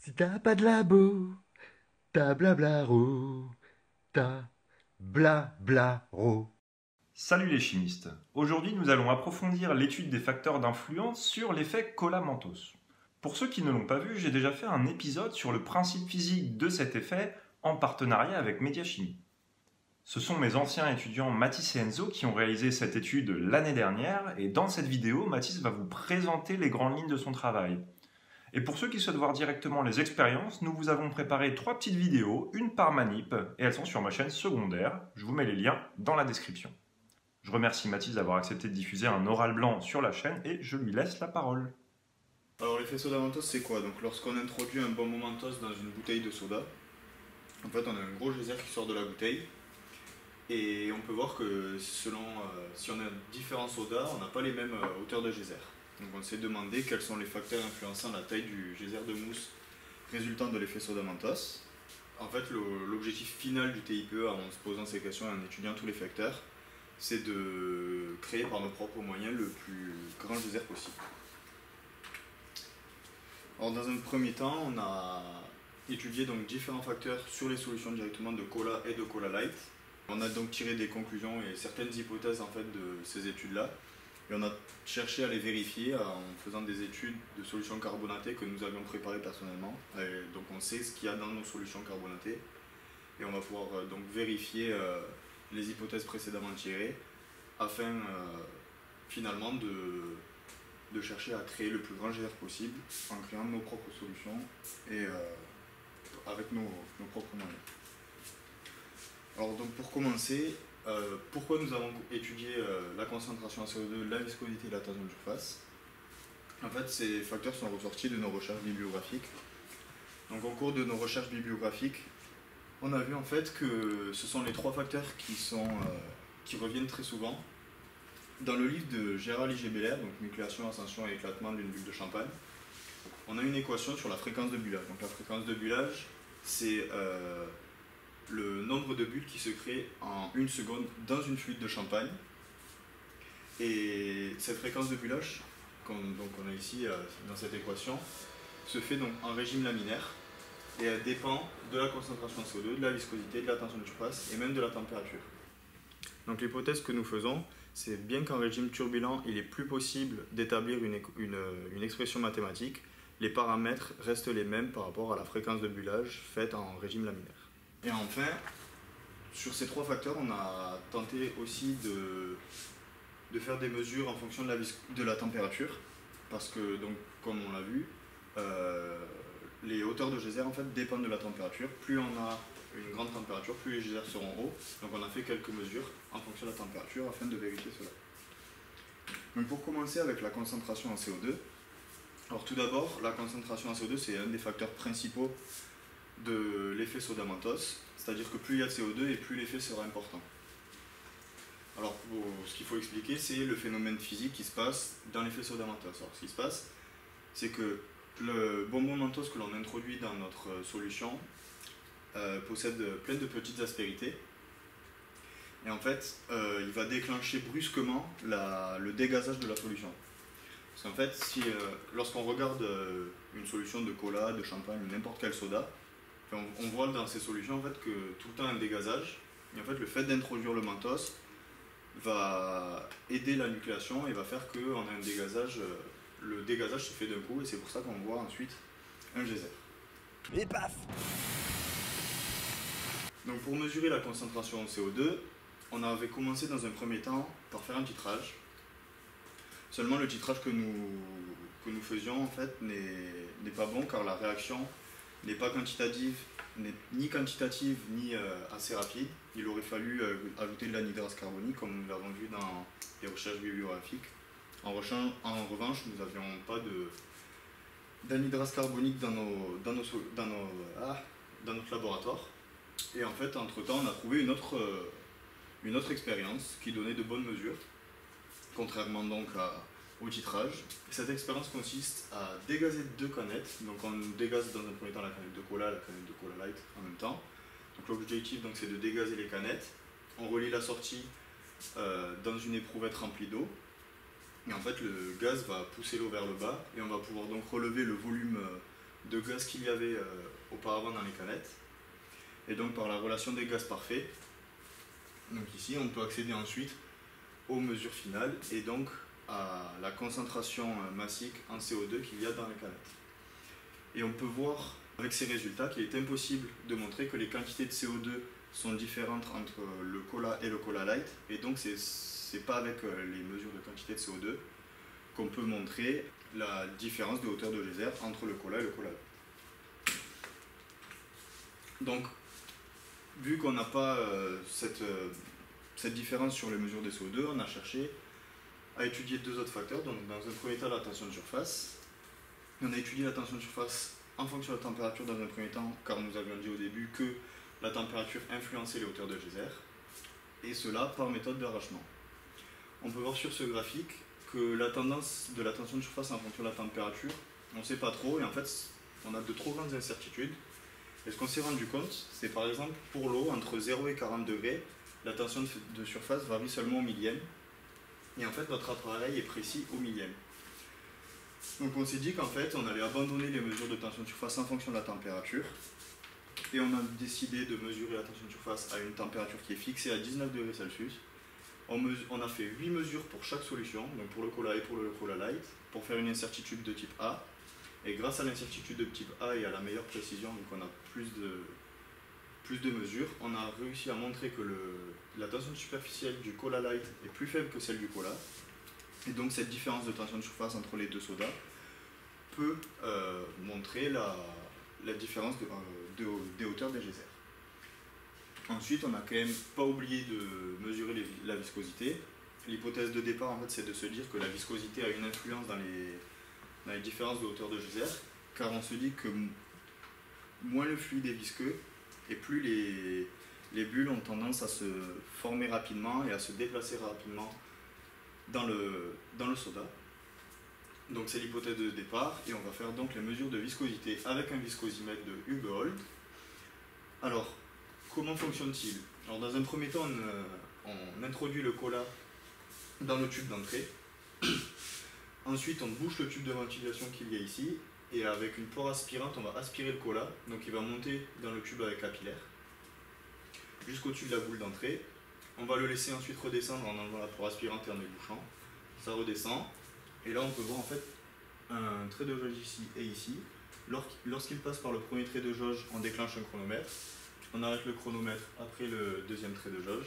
Si t'as pas de labo, t'as blablaro, t'as blablaro. Salut les chimistes. Aujourd'hui, nous allons approfondir l'étude des facteurs d'influence sur l'effet Cola-Mentos. Pour ceux qui ne l'ont pas vu, j'ai déjà fait un épisode sur le principe physique de cet effet en partenariat avec Mediachimie. Ce sont mes anciens étudiants Mathis et Enzo qui ont réalisé cette étude l'année dernière et dans cette vidéo, Mathis va vous présenter les grandes lignes de son travail. Et pour ceux qui souhaitent voir directement les expériences, nous vous avons préparé 3 petites vidéos, une par manip, et elles sont sur ma chaîne secondaire. Je vous mets les liens dans la description. Je remercie Mathis d'avoir accepté de diffuser un oral blanc sur la chaîne et je lui laisse la parole. Alors l'effet soda mentos c'est quoi? Donc lorsqu'on introduit un bonbon mentos dans une bouteille de soda, en fait on a un gros geyser qui sort de la bouteille et on peut voir que selon si on a différents sodas, on n'a pas les mêmes hauteurs de geyser. Donc on s'est demandé quels sont les facteurs influençant la taille du geyser de mousse résultant de l'effet soda mentos. En fait l'objectif final du TIPE en se posant ces questions et en étudiant tous les facteurs, c'est de créer par nos propres moyens le plus grand geyser possible. Alors dans un premier temps, on a étudié donc différents facteurs sur les solutions directement de cola et de cola light. On a donc tiré des conclusions et certaines hypothèses en fait de ces études-là. Et on a cherché à les vérifier en faisant des études de solutions carbonatées que nous avions préparées personnellement. Et donc on sait ce qu'il y a dans nos solutions carbonatées. Et on va pouvoir donc vérifier les hypothèses précédemment tirées afin finalement de chercher à créer le plus grand geyser possible en créant nos propres solutions et avec nos propres moyens. Alors donc pour commencer, pourquoi nous avons étudié la concentration en CO2, la viscosité et la tension de surface? En fait, ces facteurs sont ressortis de nos recherches bibliographiques. Donc au cours de nos recherches bibliographiques, on a vu en fait que ce sont les 3 facteurs qui reviennent très souvent. Dans le livre de Gérald Igebelair, donc nucléation, ascension et éclatement d'une bulle de champagne, on a une équation sur la fréquence de bullage. Donc la fréquence de bullage, c'est le nombre de bulles qui se créent en 1 seconde dans une flûte de champagne. Et cette fréquence de bullage, qu'on a ici dans cette équation, se fait donc en régime laminaire et elle dépend de la concentration de CO2, de la viscosité, de la tension de surface et même de la température. Donc l'hypothèse que nous faisons, c'est bien qu'en régime turbulent, il est plus possible d'établir une expression mathématique, les paramètres restent les mêmes par rapport à la fréquence de bullage faite en régime laminaire. Et enfin, sur ces 3 facteurs, on a tenté aussi de faire des mesures en fonction de la température, parce que, donc, comme on l'a vu, les hauteurs de geyser en fait, dépendent de la température. Plus on a une grande température, plus les geysers seront hauts. Donc on a fait quelques mesures en fonction de la température afin de vérifier cela. Donc pour commencer avec la concentration en CO2, alors tout d'abord, la concentration en CO2 c'est un des facteurs principaux de l'effet soda mentos, c'est-à-dire que plus il y a de CO2 et plus l'effet sera important. Alors ce qu'il faut expliquer, c'est le phénomène physique qui se passe dans l'effet soda mentos. Alors ce qui se passe, c'est que le bonbon mentos que l'on introduit dans notre solution possède plein de petites aspérités et en fait il va déclencher brusquement le dégazage de la solution. Parce qu'en fait, lorsqu'on regarde une solution de cola, de champagne ou n'importe quel soda, on voit dans ces solutions en fait, que tout le temps un dégazage, et en fait le fait d'introduire le mentos va aider la nucléation et va faire qu'on a un dégazage, le dégazage se fait d'un coup et c'est pour ça qu'on voit ensuite un geyser. Et paf! Donc pour mesurer la concentration en CO2, on avait commencé dans un premier temps par faire un titrage. Seulement le titrage que nous faisions en fait n'est pas bon car la réaction n'est pas quantitative, ni quantitative ni assez rapide. Il aurait fallu ajouter de l'anhydrase carbonique comme nous l'avons vu dans les recherches bibliographiques. En revanche, nous n'avions pas d'anhydrase carbonique dans notre laboratoire. Et en fait, entre-temps, on a trouvé une autre expérience qui donnait de bonnes mesures, contrairement donc au titrage. Et cette expérience consiste à dégazer 2 canettes. Donc on dégaze dans un premier temps la canette de cola, la canette de cola light en même temps. Donc l'objectif c'est de dégazer les canettes. On relie la sortie dans une éprouvette remplie d'eau. Et en fait, le gaz va pousser l'eau vers le bas et on va pouvoir donc relever le volume de gaz qu'il y avait auparavant dans les canettes. Et donc par la relation des gaz parfaits, donc ici on peut accéder ensuite aux mesures finales et donc à la concentration massique en CO2 qu'il y a dans les canettes. Et on peut voir avec ces résultats qu'il est impossible de montrer que les quantités de CO2 sont différentes entre le cola et le cola light, et donc c'est pas avec les mesures de quantité de CO2 qu'on peut montrer la différence de hauteur de geyser entre le cola et le cola light. Donc, vu qu'on n'a pas cette différence sur les mesures des CO2, on a cherché à étudier deux autres facteurs. Donc, dans un premier temps, la tension de surface. On a étudié la tension de surface en fonction de la température dans un premier temps, car nous avions dit au début que la température influençait les hauteurs de geyser, et cela par méthode d'arrachement. On peut voir sur ce graphique que la tendance de la tension de surface en fonction de la température, on ne sait pas trop, et en fait on a de trop grandes incertitudes. Et ce qu'on s'est rendu compte, c'est par exemple pour l'eau, entre 0 et 40 degrés, la tension de surface varie seulement au millième, et en fait notre appareil est précis au millième. Donc on s'est dit qu'en fait on allait abandonner les mesures de tension de surface en fonction de la température, et on a décidé de mesurer la tension de surface à une température qui est fixée à 19 degrés Celsius. On a fait 8 mesures pour chaque solution, donc pour le cola et pour le cola light, pour faire une incertitude de type A. Et grâce à l'incertitude de type A et à la meilleure précision, donc on a plus de mesures, on a réussi à montrer que la tension superficielle du cola light est plus faible que celle du cola. Et donc cette différence de tension de surface entre les deux sodas peut montrer la différence des hauteurs des geysers. Ensuite, on n'a quand même pas oublié de mesurer la viscosité. L'hypothèse de départ, en fait, c'est de se dire que la viscosité a une influence dans les différences de hauteur de geyser, car on se dit que moins le fluide est visqueux, et plus les bulles ont tendance à se former rapidement et à se déplacer rapidement dans le soda. Donc c'est l'hypothèse de départ, et on va faire donc les mesures de viscosité avec un viscosimètre de Hugold. Alors, comment fonctionne-t-il? Alors dans un premier temps, on introduit le cola dans le tube d'entrée. Ensuite, on bouche le tube de ventilation qu'il y a ici, et avec une pore aspirante, on va aspirer le cola, donc il va monter dans le tube avec capillaire jusqu'au-dessus de la boule d'entrée. On va le laisser ensuite redescendre en enlevant la pore aspirante et en ébouchant. Ça redescend, et là on peut voir en fait un trait de jauge ici et ici. Lorsqu'il passe par le premier trait de jauge, on déclenche un chronomètre. On arrête le chronomètre après le deuxième trait de jauge.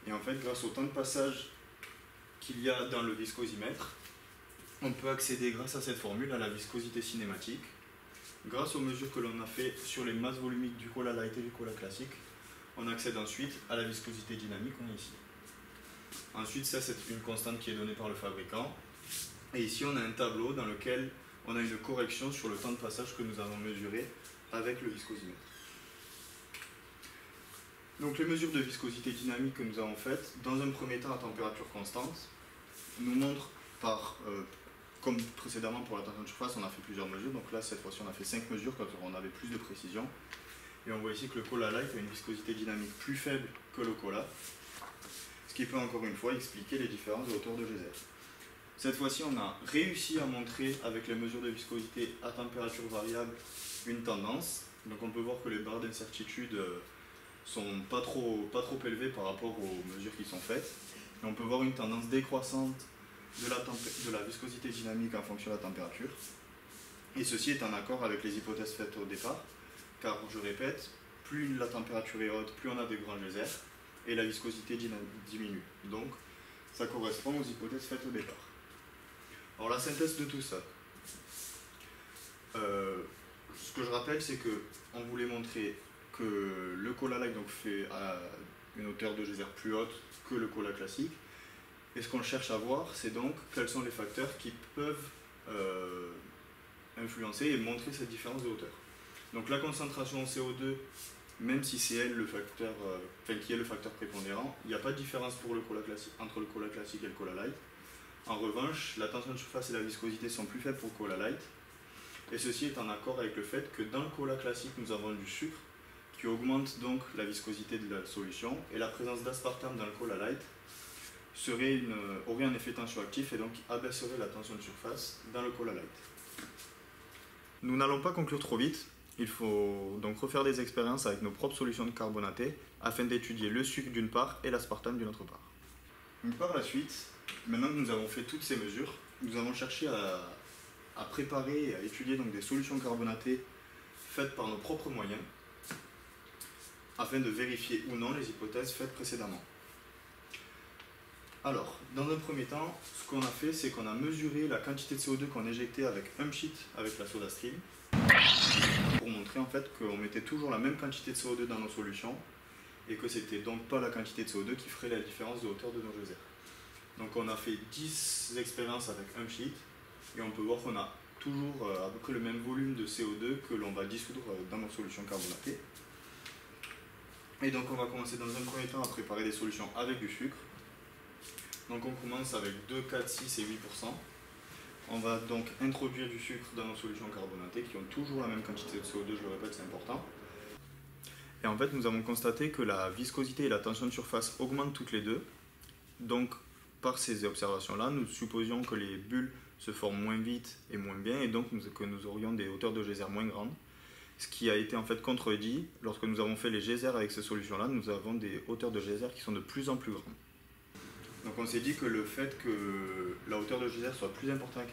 Et en fait, grâce au temps de passage qu'il y a dans le viscosimètre, on peut accéder grâce à cette formule à la viscosité cinématique. Grâce aux mesures que l'on a fait sur les masses volumiques du cola light et du cola classique, on accède ensuite à la viscosité dynamique qu'on a ici. Ensuite, ça c'est une constante qui est donnée par le fabricant. Et ici, on a un tableau dans lequel on a une correction sur le temps de passage que nous avons mesuré avec le viscosimètre. Donc les mesures de viscosité dynamique que nous avons faites, dans un premier temps à température constante, nous montrent comme précédemment pour la tension de surface, on a fait plusieurs mesures. Donc là, cette fois-ci, on a fait 5 mesures quand on avait plus de précision. Et on voit ici que le cola light a une viscosité dynamique plus faible que le cola, ce qui peut encore une fois expliquer les différences de hauteur de geyser. Cette fois-ci, on a réussi à montrer avec les mesures de viscosité à température variable une tendance. Donc on peut voir que les barres d'incertitude sont pas trop élevées par rapport aux mesures qui sont faites. Et on peut voir une tendance décroissante de la viscosité dynamique en fonction de la température. Et ceci est en accord avec les hypothèses faites au départ, car je répète, plus la température est haute, plus on a des grands geysers, et la viscosité diminue. Donc ça correspond aux hypothèses faites au départ. Alors la synthèse de tout ça. Ce que je rappelle, c'est qu'on voulait montrer que le cola light donc, fait à une hauteur de geyser plus haute que le cola classique. Et ce qu'on cherche à voir, c'est donc quels sont les facteurs qui peuvent influencer et montrer cette différence de hauteur. Donc la concentration en CO2, même si c'est elle qui est le facteur prépondérant, il n'y a pas de différence pour le cola classique, entre le cola classique et le cola light. En revanche, la tension de surface et la viscosité sont plus faibles pour le cola light. Et ceci est en accord avec le fait que dans le cola classique, nous avons du sucre qui augmente donc la viscosité de la solution, et la présence d'aspartame dans le cola light aurait un effet tensioactif et donc abaisserait la tension de surface dans le cola light. Nous n'allons pas conclure trop vite. Il faut donc refaire des expériences avec nos propres solutions de carbonaté afin d'étudier le sucre d'une part et l'aspartame d'une autre part. Donc par la suite, maintenant que nous avons fait toutes ces mesures, nous avons cherché à préparer et à étudier donc des solutions carbonatées faites par nos propres moyens afin de vérifier ou non les hypothèses faites précédemment. Alors, dans un premier temps, ce qu'on a fait, c'est qu'on a mesuré la quantité de CO2 qu'on éjectait avec un sheet avec la SodaStream pour montrer en fait qu'on mettait toujours la même quantité de CO2 dans nos solutions et que c'était donc pas la quantité de CO2 qui ferait la différence de hauteur de nos geysers. Donc on a fait 10 expériences avec un sheet et on peut voir qu'on a toujours à peu près le même volume de CO2 que l'on va dissoudre dans nos solutions carbonatées. Et donc on va commencer dans un premier temps à préparer des solutions avec du sucre. Donc on commence avec 2, 4, 6 et 8%. On va donc introduire du sucre dans nos solutions carbonatées qui ont toujours la même quantité de CO2, je le répète, c'est important. Et en fait, nous avons constaté que la viscosité et la tension de surface augmentent toutes les deux. Donc, par ces observations-là, nous supposions que les bulles se forment moins vite et moins bien, et donc que nous aurions des hauteurs de geyser moins grandes. Ce qui a été en fait contredit. Lorsque nous avons fait les geysers avec ces solutions-là, nous avons des hauteurs de geyser qui sont de plus en plus grandes. Donc on s'est dit que le fait que la hauteur de geyser soit plus importante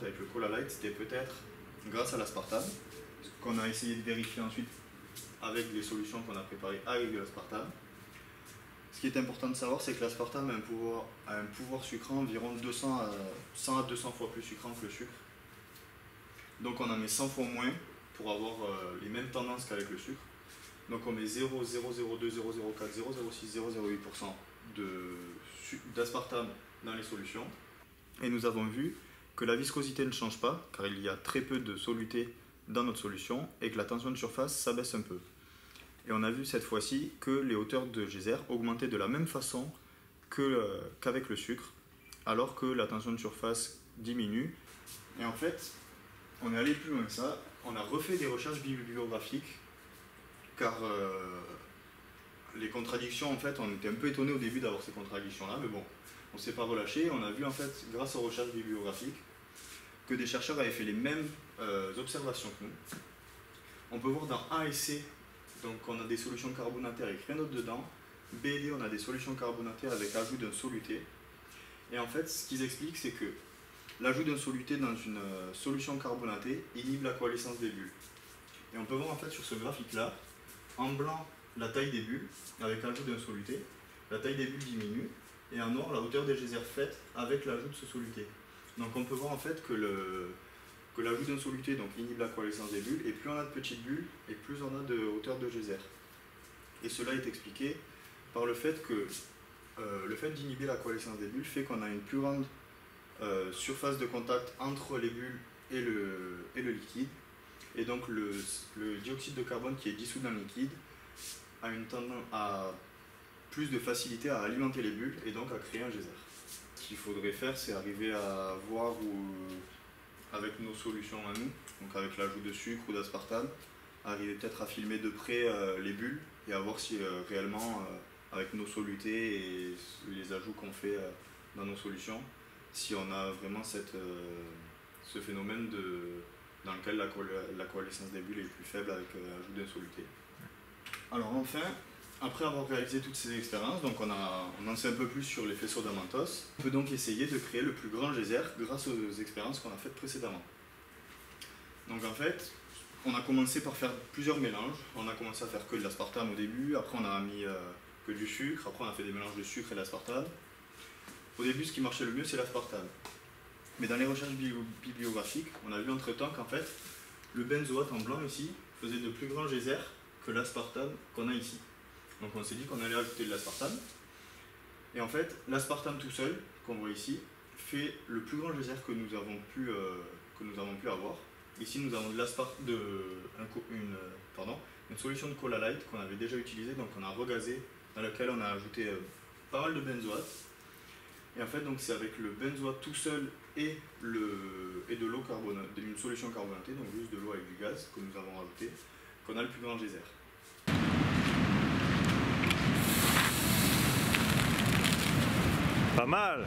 avec le Cola Light, c'était peut-être grâce à l'aspartame, ce qu'on a essayé de vérifier ensuite avec les solutions qu'on a préparées avec de l'aspartame. Ce qui est important de savoir, c'est que l'aspartame a un pouvoir sucrant environ 100 à 200 fois plus sucrant que le sucre. Donc on en met 100 fois moins pour avoir les mêmes tendances qu'avec le sucre. Donc on met 0, 0, 0,2, 0,04, 0,06, 0,08% d'aspartame dans les solutions. Et nous avons vu que la viscosité ne change pas, car il y a très peu de soluté dans notre solution, et que la tension de surface s'abaisse un peu. Et on a vu cette fois-ci que les hauteurs de geyser augmentaient de la même façon qu'avec le sucre, alors que la tension de surface diminue. Et en fait, on est allé plus loin que ça, on a refait des recherches bibliographiques, car les contradictions, en fait, on était un peu étonnés au début d'avoir ces contradictions-là, mais bon, on ne s'est pas relâché. On a vu, en fait, grâce aux recherches bibliographiques, que des chercheurs avaient fait les mêmes observations que nous. On peut voir dans A et C, donc on a des solutions carbonatées avec rien d'autre dedans. B et D, on a des solutions carbonatées avec ajout d'un soluté. Et en fait, ce qu'ils expliquent, c'est que l'ajout d'un soluté dans une solution carbonatée inhibe la coalescence des bulles. Et on peut voir, en fait, sur ce graphique-là, en blanc, la taille des bulles, avec l'ajout d'un soluté, la taille des bulles diminue, et en noir, la hauteur des geysers faites avec l'ajout de ce soluté. Donc on peut voir en fait que l'ajout d'un soluté donc, inhibe la coalescence des bulles, et plus on a de petites bulles, et plus on a de hauteur de geyser. Et cela est expliqué par le fait que le fait d'inhiber la coalescence des bulles fait qu'on a une plus grande surface de contact entre les bulles et le liquide, et donc le dioxyde de carbone qui est dissous dans le liquide a une tendance à plus de facilité à alimenter les bulles et donc à créer un geyser. Ce qu'il faudrait faire, c'est arriver à voir avec nos solutions à nous, donc avec l'ajout de sucre ou d'aspartame, arriver peut-être à filmer de près les bulles et à voir si réellement, avec nos solutés et les ajouts qu'on fait dans nos solutions, si on a vraiment ce phénomène dans lequel la coalescence des bulles est plus faible avec l'ajout d'un soluté. Alors enfin, après avoir réalisé toutes ces expériences, donc on en sait un peu plus sur les faisceaux d'Amantos, on peut donc essayer de créer le plus grand geyser grâce aux expériences qu'on a faites précédemment. Donc en fait, on a commencé par faire plusieurs mélanges. On a commencé à faire que de l'aspartame au début, après on a mis que du sucre, après on a fait des mélanges de sucre et d'aspartame. Au début, ce qui marchait le mieux, c'est l'aspartame. Mais dans les recherches bibliographiques, on a vu entre-temps qu'en fait, le benzoate en blanc ici faisait de plus grands geysers que l'aspartame qu'on a ici. Donc on s'est dit qu'on allait ajouter de l'aspartame. Et en fait, l'aspartame tout seul, qu'on voit ici, fait le plus grand geyser que nous avons pu avoir. Ici, nous avons une solution de Cola Light qu'on avait déjà utilisée, donc on a regazé, dans laquelle on a ajouté pas mal de benzoate. Et en fait, donc c'est avec le benzoate tout seul et de l'eau carbonatée, une solution carbonatée, donc juste de l'eau avec du gaz que nous avons ajouté, qu'on a le plus grand geyser. Pas mal!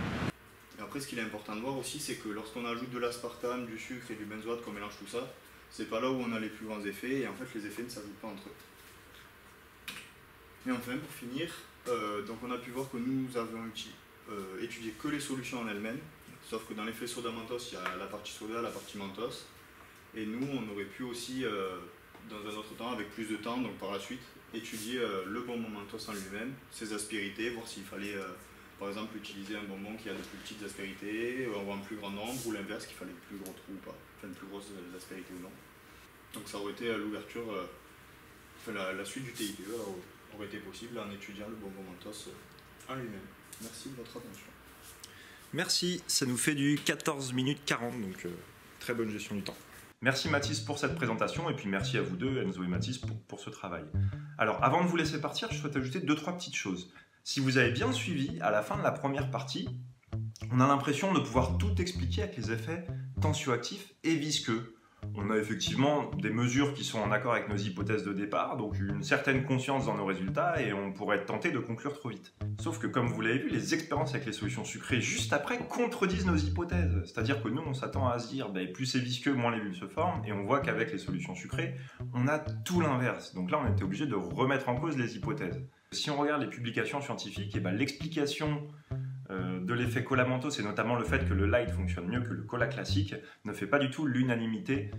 Et après, Après, ce qu'il est important de voir aussi, c'est que lorsqu'on ajoute de l'aspartame, du sucre et du benzoate, qu'on mélange tout ça, c'est pas là où on a les plus grands effets, et en fait, les effets ne s'ajoutent pas entre eux. Et enfin, pour finir, donc on a pu voir que nous avions étudié que les solutions en elles-mêmes, sauf que dans l'effet soda-mentos, il y a la partie soda, la partie mentos, et nous, on aurait pu aussi, dans un autre temps, avec plus de temps, donc par la suite, étudier le bonbon mentos en lui-même, ses aspérités, voir s'il fallait, par exemple, utiliser un bonbon qui a de plus petites aspérités, ou un plus grand nombre, ou l'inverse, qu'il fallait de plus gros trous ou pas, enfin de plus grosses aspérités ou non. Donc ça aurait été l'ouverture, la suite du TIPE aurait été possible en étudiant le bonbon mentos en lui-même. Merci de votre attention. Merci, ça nous fait du 14 minutes 40, donc très bonne gestion du temps. Merci Mathis pour cette présentation, et puis merci à vous deux, Enzo et Mathis, pour ce travail. Alors, avant de vous laisser partir, je souhaite ajouter 2-3 petites choses. Si vous avez bien suivi, à la fin de la première partie, on a l'impression de pouvoir tout expliquer avec les effets tensioactifs et visqueux. On a effectivement des mesures qui sont en accord avec nos hypothèses de départ, donc une certaine conscience dans nos résultats, et on pourrait être tenté de conclure trop vite. Sauf que comme vous l'avez vu, les expériences avec les solutions sucrées juste après contredisent nos hypothèses. C'est-à-dire que nous, on s'attend à se dire plus c'est visqueux, moins les bulles se forment, et on voit qu'avec les solutions sucrées, on a tout l'inverse. Donc là, on était obligé de remettre en cause les hypothèses. Si on regarde les publications scientifiques, l'explication de l'effet cola mentos, et notamment le fait que le light fonctionne mieux que le cola classique, ne fait pas du tout l'unanimité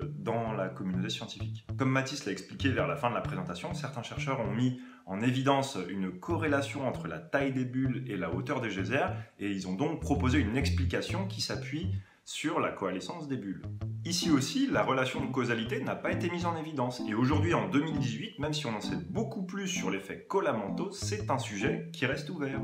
dans la communauté scientifique. Comme Mathis l'a expliqué vers la fin de la présentation, certains chercheurs ont mis en évidence une corrélation entre la taille des bulles et la hauteur des geysers, et ils ont donc proposé une explication qui s'appuie sur la coalescence des bulles. Ici aussi, la relation de causalité n'a pas été mise en évidence, et aujourd'hui en 2018, même si on en sait beaucoup plus sur l'effet cola mentos, c'est un sujet qui reste ouvert.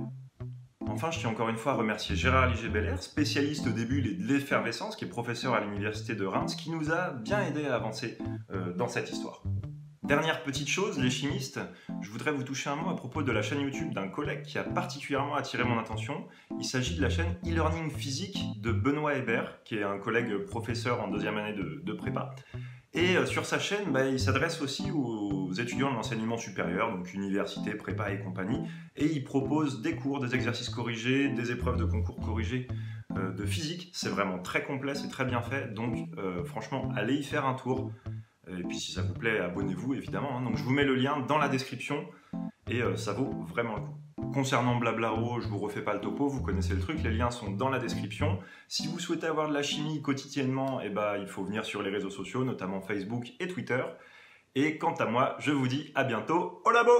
Enfin, je tiens encore une fois à remercier Gérard Liger-Belair, spécialiste des bulles et de l'effervescence, qui est professeur à l'université de Reims, qui nous a bien aidé à avancer dans cette histoire. Dernière petite chose, les chimistes, je voudrais vous toucher un mot à propos de la chaîne YouTube d'un collègue qui a particulièrement attiré mon attention. Il s'agit de la chaîne e-learning physique de Benoît Hébert, qui est un collègue professeur en 2e année de prépa. Et sur sa chaîne, il s'adresse aussi aux étudiants de l'enseignement supérieur, donc université, prépa et compagnie, et il propose des cours, des exercices corrigés, des épreuves de concours corrigés de physique. C'est vraiment très complet, c'est très bien fait, donc franchement, allez y faire un tour. Et puis si ça vous plaît, abonnez-vous évidemment. Donc je vous mets le lien dans la description, et ça vaut vraiment le coup. Concernant Blablaro, je vous refais pas le topo, vous connaissez le truc, les liens sont dans la description. Si vous souhaitez avoir de la chimie quotidiennement, il faut venir sur les réseaux sociaux, notamment Facebook et Twitter. Et quant à moi, je vous dis à bientôt au labo!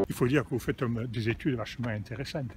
Il faut dire que vous faites des études vachement intéressantes.